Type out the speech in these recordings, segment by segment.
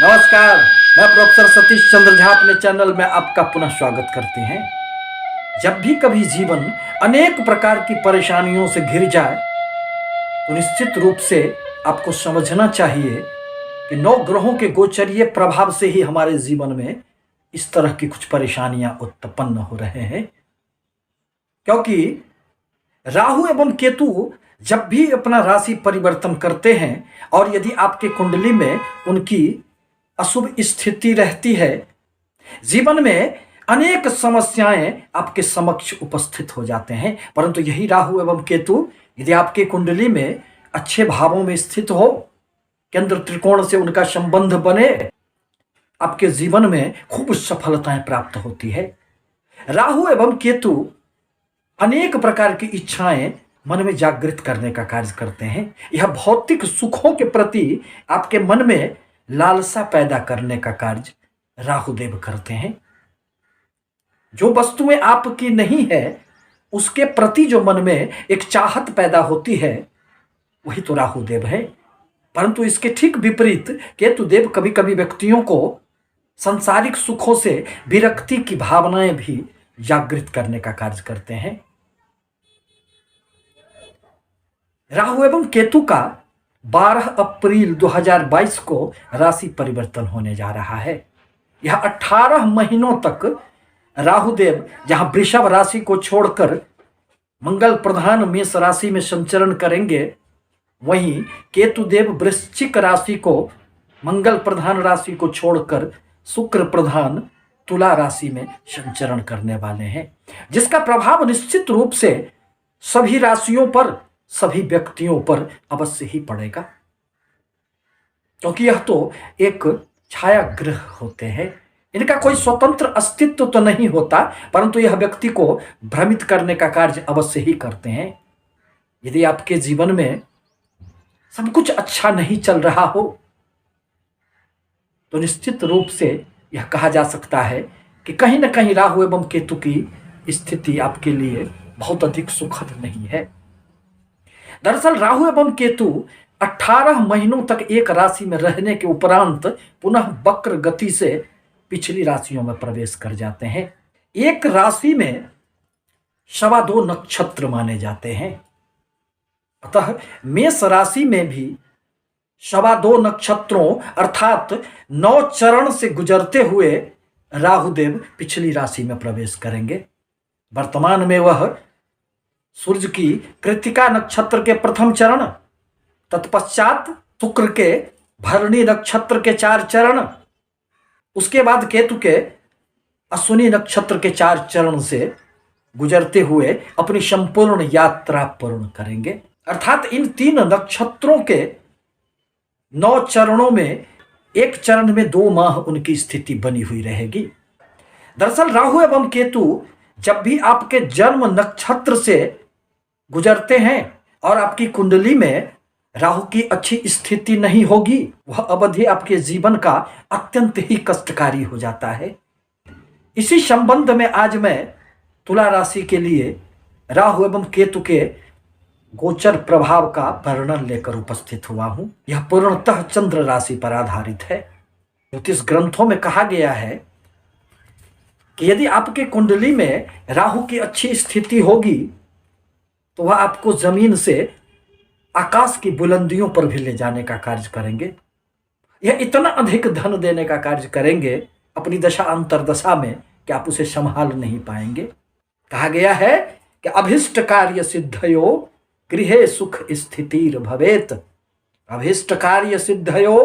नमस्कार। मैं प्रोफेसर सतीश चंद्र झा अपने चैनल में आपका पुनः स्वागत करते हैं। जब भी कभी जीवन अनेक प्रकार की परेशानियों से घिर जाए तो निश्चित रूप से आपको समझना चाहिए कि 9 ग्रहों के गोचरीय प्रभाव से ही हमारे जीवन में इस तरह की कुछ परेशानियां उत्पन्न हो रहे हैं। क्योंकि राहु एवं केतु जब भी अपना राशि परिवर्तन करते हैं और यदि आपके कुंडली में उनकी अशुभ स्थिति रहती है, जीवन में अनेक समस्याएं आपके समक्ष उपस्थित हो जाते हैं। परंतु यही राहु एवं केतु यदि आपके कुंडली में अच्छे भावों में स्थित हो, केंद्र त्रिकोण से उनका संबंध बने, आपके जीवन में खूब सफलताएं प्राप्त होती है। राहु एवं केतु अनेक प्रकार की इच्छाएं मन में जागृत करने का कार्य करते हैं। यह भौतिक सुखों के प्रति आपके मन में लालसा पैदा करने का कार्य राहुदेव करते हैं। जो वस्तुएं आपकी नहीं है उसके प्रति जो मन में एक चाहत पैदा होती है, वही तो राहुदेव है। परंतु इसके ठीक विपरीत केतुदेव कभी कभी व्यक्तियों को सांसारिक सुखों से विरक्ति की भावनाएं भी जागृत करने का कार्य करते हैं। राहु एवं केतु का 12 अप्रैल 2022 को राशि परिवर्तन होने जा रहा है। यह 18 महीनों तक राहुदेव जहां वृषभ राशि को छोड़कर मंगल प्रधान मेष राशि में संचरण करेंगे, वहीं केतुदेव वृश्चिक राशि को मंगल प्रधान राशि को छोड़कर शुक्र प्रधान तुला राशि में संचरण करने वाले हैं, जिसका प्रभाव निश्चित रूप से सभी राशियों पर, सभी व्यक्तियों पर अवश्य ही पड़ेगा। क्योंकि यह तो एक छाया ग्रह होते हैं, इनका कोई स्वतंत्र अस्तित्व तो नहीं होता, परंतु यह व्यक्ति को भ्रमित करने का कार्य अवश्य ही करते हैं। यदि आपके जीवन में सब कुछ अच्छा नहीं चल रहा हो तो निश्चित रूप से यह कहा जा सकता है कि कहीं ना कहीं राहु एवं केतु की स्थिति आपके लिए बहुत अधिक सुखद नहीं है। दरअसल राहु एवं केतु 18 महीनों तक एक राशि में रहने के उपरांत पुनः वक्र गति से पिछली राशियों में प्रवेश कर जाते हैं। एक राशि में 2.25 नक्षत्र माने जाते हैं, अतः मेष राशि में भी 2.25 नक्षत्रों अर्थात 9 चरण से गुजरते हुए राहुदेव पिछली राशि में प्रवेश करेंगे। वर्तमान में वह सूर्य की कृत्तिका नक्षत्र के प्रथम चरण, तत्पश्चात शुक्र के भरणी नक्षत्र के 4 चरण, उसके बाद केतु के अश्विनी नक्षत्र के 4 चरण से गुजरते हुए अपनी संपूर्ण यात्रा पूर्ण करेंगे। अर्थात इन 3 नक्षत्रों के 9 चरणों में एक चरण में 2 माह उनकी स्थिति बनी हुई रहेगी। दरअसल राहु एवं केतु जब भी आपके जन्म नक्षत्र से गुजरते हैं और आपकी कुंडली में राहु की अच्छी स्थिति नहीं होगी, वह अवधि आपके जीवन का अत्यंत ही कष्टकारी हो जाता है। इसी संबंध में आज मैं तुला राशि के लिए राहु एवं केतु के गोचर प्रभाव का वर्णन लेकर उपस्थित हुआ हूं। यह पूर्णतः चंद्र राशि पर आधारित है। ज्योतिष ग्रंथों में कहा गया है कि यदि आपके कुंडली में राहु की अच्छी स्थिति होगी तो वह आपको जमीन से आकाश की बुलंदियों पर भी ले जाने का कार्य करेंगे। यह इतना अधिक धन देने का कार्य करेंगे अपनी दशा अंतरदशा में कि आप उसे संभाल नहीं पाएंगे। कहा गया है कि अभिष्ट कार्य सिद्धयो गृहे सुख स्थितिर भवेत, अभिष्ट कार्य सिद्धयो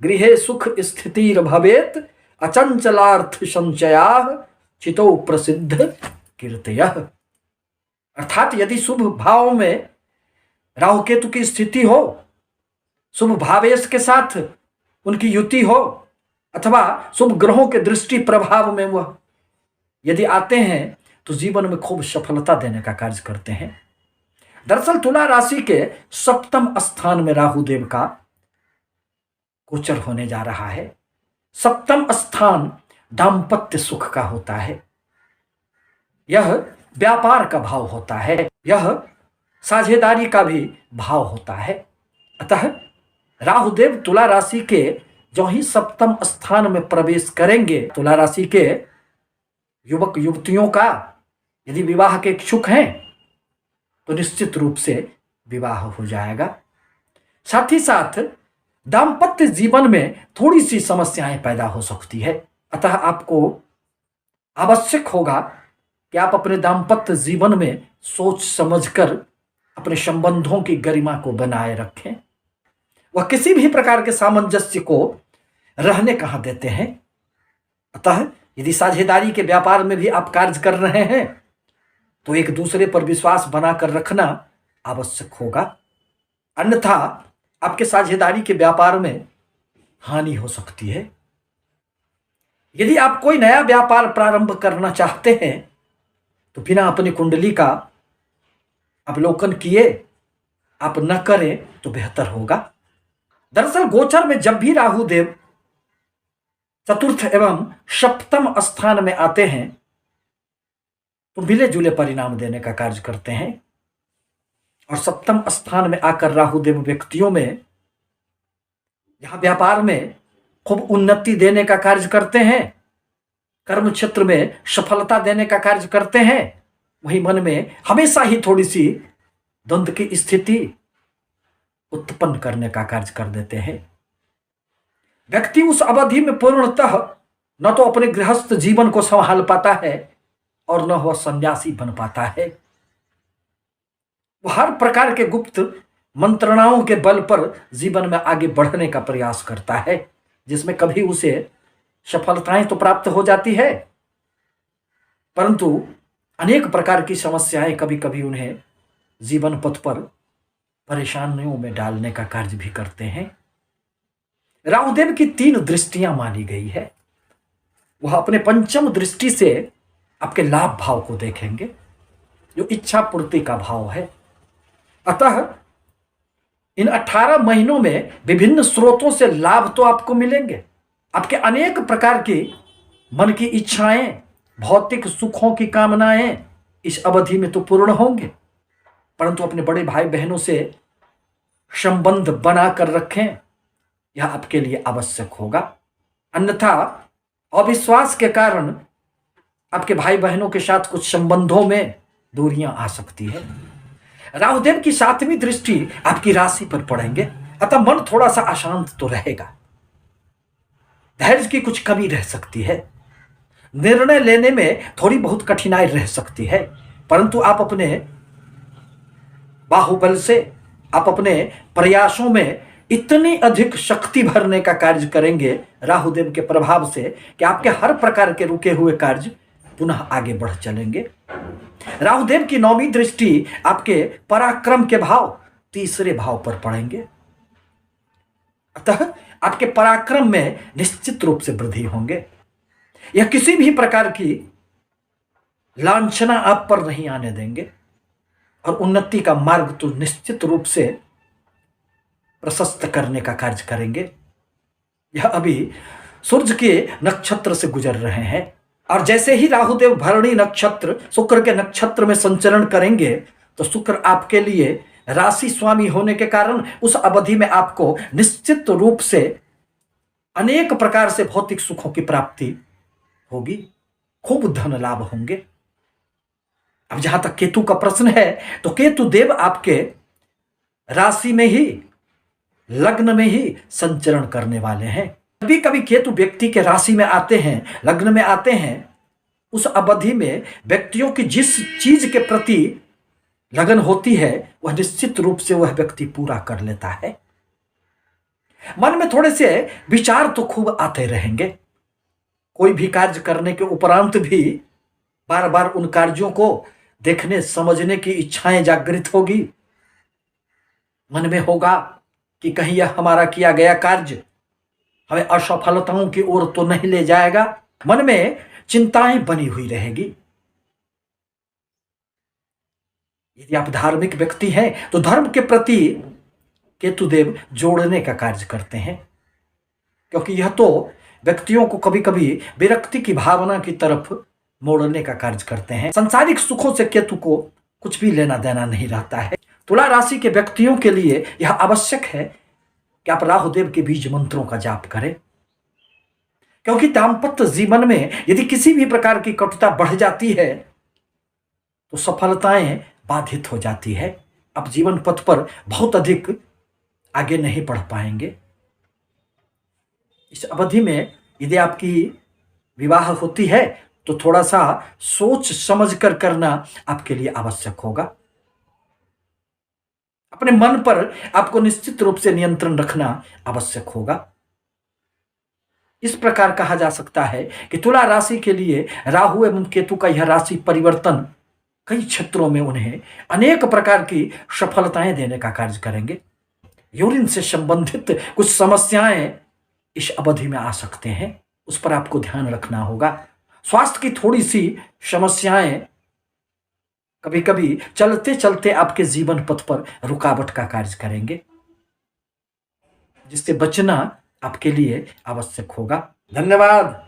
गृहे सुख स्थितिर भवेत, अचंचलार्थ संचया चितो प्रसिद्ध कीर्तयः। अर्थात यदि शुभ भाव में राहु केतु की स्थिति हो, शुभ भावेश के साथ उनकी युति हो, अथवा शुभ ग्रहों के दृष्टि प्रभाव में वह यदि आते हैं तो जीवन में खूब सफलता देने का कार्य करते हैं। दरअसल तुला राशि के 7वें स्थान में राहुदेव का गोचर होने जा रहा है। 7वां स्थान दाम्पत्य सुख का होता है, यह व्यापार का भाव होता है, यह साझेदारी का भी भाव होता है। अतः राहुदेव तुला राशि के जो ही सप्तम स्थान में प्रवेश करेंगे, तुला राशि के युवक युवतियों का यदि विवाह के इच्छुक हैं तो निश्चित रूप से विवाह हो जाएगा। साथ ही साथ दाम्पत्य जीवन में थोड़ी सी समस्याएं पैदा हो सकती है, अतः आपको आवश्यक होगा कि आप अपने दाम्पत्य जीवन में सोच समझकर अपने संबंधों की गरिमा को बनाए रखें। वह किसी भी प्रकार के सामंजस्य को रहने कहाँ देते हैं। अतः यदि साझेदारी के व्यापार में भी आप कार्य कर रहे हैं तो एक दूसरे पर विश्वास बनाकर रखना आवश्यक होगा, अन्यथा आपके साझेदारी के व्यापार में हानि हो सकती है। यदि आप कोई नया व्यापार प्रारंभ करना चाहते हैं तो बिना अपनी कुंडली का अवलोकन किए आप न करें तो बेहतर होगा। दरअसल गोचर में जब भी राहु देव चतुर्थ एवं सप्तम स्थान में आते हैं तो मिले जुले परिणाम देने का कार्य करते हैं, और सप्तम स्थान में आकर राहु देव व्यक्तियों में यहां व्यापार में खूब उन्नति देने का कार्य करते हैं, कर्म क्षेत्र में सफलता देने का कार्य करते हैं, वहीं मन में हमेशा ही थोड़ी सी द्वंद्व की स्थिति उत्पन्न करने का कार्य कर देते हैं। व्यक्ति उस अवधि में पूर्णतः न तो अपने गृहस्थ जीवन को संभाल पाता है और न वह सन्यासी बन पाता है। वह हर प्रकार के गुप्त मंत्रणाओं के बल पर जीवन में आगे बढ़ने का प्रयास करता है, जिसमें कभी उसे सफलताएं तो प्राप्त हो जाती है, परंतु अनेक प्रकार की समस्याएं कभी कभी उन्हें जीवन पथ पर परेशानियों में डालने का कार्य भी करते हैं। राहुदेव की 3 दृष्टियां मानी गई है। वह अपने पंचम दृष्टि से आपके लाभ भाव को देखेंगे, जो इच्छा पूर्ति का भाव है। अतः इन 18 महीनों में विभिन्न स्रोतों से लाभ तो आपको मिलेंगे। आपके अनेक प्रकार की मन की इच्छाएं, भौतिक सुखों की कामनाएं इस अवधि में तो पूर्ण होंगे, परंतु अपने बड़े भाई बहनों से संबंध बनाकर रखें, यह आपके लिए आवश्यक होगा। अन्यथा अविश्वास के कारण आपके भाई बहनों के साथ कुछ संबंधों में दूरियां आ सकती है। राहुदेव की 7वीं दृष्टि आपकी राशि पर पड़ेंगे, अतः मन थोड़ा सा अशांत तो रहेगा, धैर्य की कुछ कमी रह सकती है, निर्णय लेने में थोड़ी बहुत कठिनाई रह सकती है, परंतु आप अपने बाहुबल से, आप अपने प्रयासों में इतनी अधिक शक्ति भरने का कार्य करेंगे राहुदेव के प्रभाव से कि आपके हर प्रकार के रुके हुए कार्य पुनः आगे बढ़ चलेंगे। राहुदेव की 9वीं दृष्टि आपके पराक्रम के भाव 3रे भाव पर पड़ेंगे, अतः आपके पराक्रम में निश्चित रूप से वृद्धि होंगे। यह किसी भी प्रकार की लांछना आप पर नहीं आने देंगे और उन्नति का मार्ग तो निश्चित रूप से प्रशस्त करने का कार्य करेंगे। यह अभी सूर्य के नक्षत्र से गुजर रहे हैं, और जैसे ही राहुदेव भरणी नक्षत्र शुक्र के नक्षत्र में संचरण करेंगे तो शुक्र आपके लिए राशि स्वामी होने के कारण उस अवधि में आपको निश्चित रूप से अनेक प्रकार से भौतिक सुखों की प्राप्ति होगी, खूब धन लाभ होंगे। अब जहां तक केतु का प्रश्न है तो केतु देव आपके राशि में ही, लग्न में ही संचरण करने वाले हैं। कभी कभी केतु व्यक्ति के राशि में आते हैं, लग्न में आते हैं, उस अवधि में व्यक्तियों की जिस चीज के प्रति लगन होती है वह निश्चित रूप से वह व्यक्ति पूरा कर लेता है। मन में थोड़े से विचार तो खूब आते रहेंगे, कोई भी कार्य करने के उपरांत भी बार बार उन कार्यों को देखने समझने की इच्छाएं जागृत होगी। मन में होगा कि कहीं यह हमारा किया गया कार्य हमें असफलताओं की ओर तो नहीं ले जाएगा, मन में चिंताएं बनी हुई रहेगी। यदि आप धार्मिक व्यक्ति हैं तो धर्म के प्रति केतुदेव जोड़ने का कार्य करते हैं, क्योंकि यह तो व्यक्तियों को कभी कभी विरक्ति की भावना की तरफ मोड़ने का कार्य करते हैं। सांसारिक सुखों से केतु को कुछ भी लेना देना नहीं रहता है। तुला राशि के व्यक्तियों के लिए यह आवश्यक है कि आप राहुदेव के बीज मंत्रों का जाप करें, क्योंकि दाम्पत्य जीवन में यदि किसी भी प्रकार की कटुता बढ़ जाती है तो सफलताएं बाधित हो जाती है। आप जीवन पथ पर बहुत अधिक आगे नहीं बढ़ पाएंगे। इस अवधि में यदि आपकी विवाह होती है तो थोड़ा सा सोच समझ कर करना आपके लिए आवश्यक होगा। अपने मन पर आपको निश्चित रूप से नियंत्रण रखना आवश्यक होगा। इस प्रकार कहा जा सकता है कि तुला राशि के लिए राहु एवं केतु का यह राशि परिवर्तन कई क्षेत्रों में उन्हें अनेक प्रकार की सफलताएं देने का कार्य करेंगे। यूरिन से संबंधित कुछ समस्याएं इस अवधि में आ सकते हैं, उस पर आपको ध्यान रखना होगा। स्वास्थ्य की थोड़ी सी समस्याएं कभी कभी चलते चलते आपके जीवन पथ पर रुकावट का कार्य करेंगे, जिससे बचना आपके लिए आवश्यक होगा। धन्यवाद।